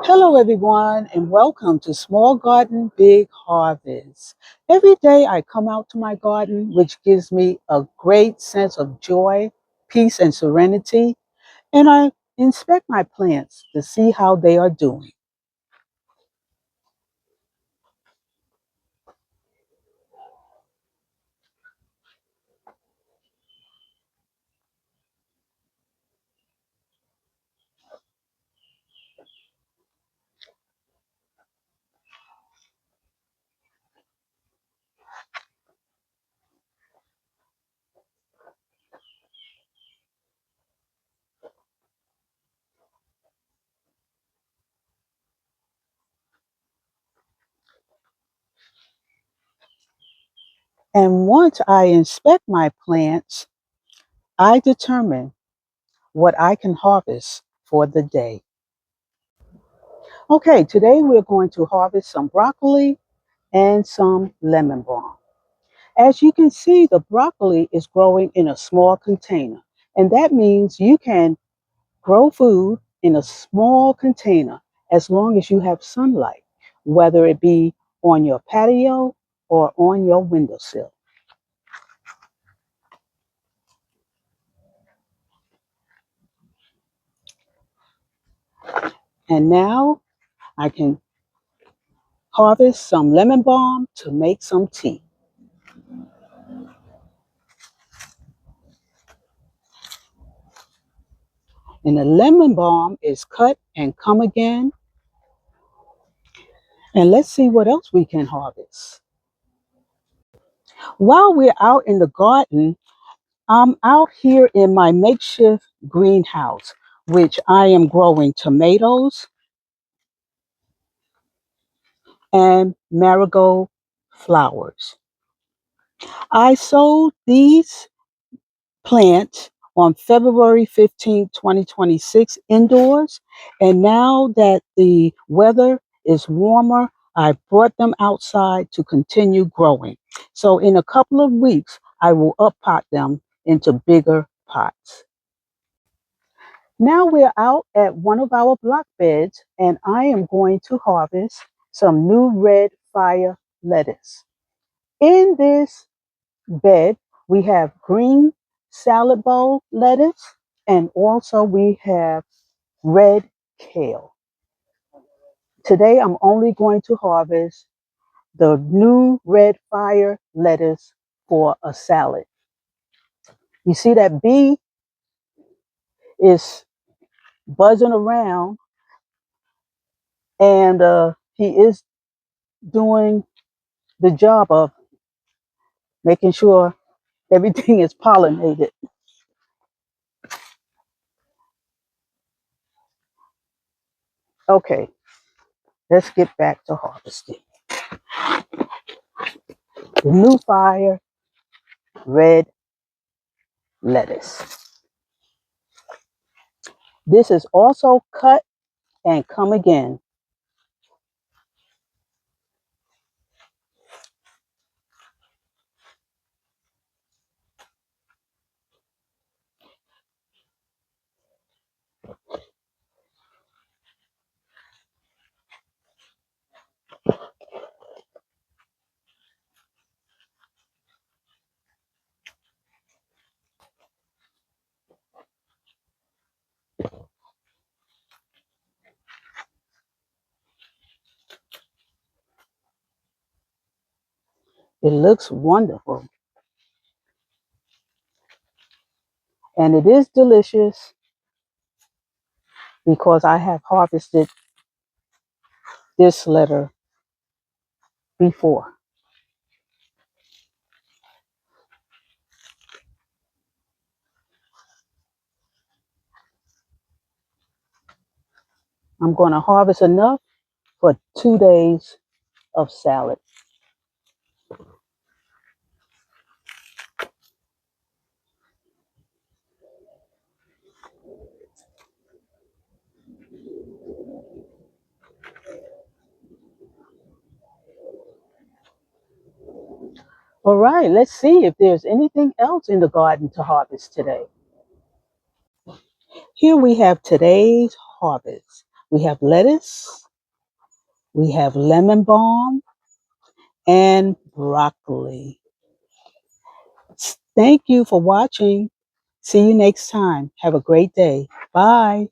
Hello, everyone, and welcome to Small Garden Big Harvest. Every day I come out to my garden, which gives me a great sense of joy, peace, and serenity, and I inspect my plants to see how they are doing. And once I inspect my plants, I determine what I can harvest for the day. Okay, today we're going to harvest some broccoli and some lemon balm. As you can see, the broccoli is growing in a small container, and that means you can grow food in a small container as long as you have sunlight, whether it be on your patio or on your windowsill. And now I can harvest some lemon balm to make some tea. And the lemon balm is cut and come again. And let's see what else we can harvest. While we're out in the garden, I'm out here in my makeshift greenhouse, which I am growing tomatoes and marigold flowers. I sowed these plants on February 15, 2026 indoors, and now that the weather is warmer, I brought them outside to continue growing. So in a couple of weeks, I will uppot them into bigger pots. Now we're out at one of our block beds, and I am going to harvest some new red fire lettuce. In this bed, we have green salad bowl lettuce, and also we have red kale. Today, I'm only going to harvest the new red fire lettuce for a salad. You see that bee is buzzing around, and he is doing the job of making sure everything is pollinated. Okay, let's get back to harvesting. The new fire red lettuce. This is also cut and come again. It looks wonderful and it is delicious because I have harvested this letter before. I'm going to harvest enough for 2 days of salad. All right, let's see if there's anything else in the garden to harvest today. Here we have today's harvest. We have lettuce, we have lemon balm, and broccoli. Thank you for watching. See you next time. Have a great day. Bye.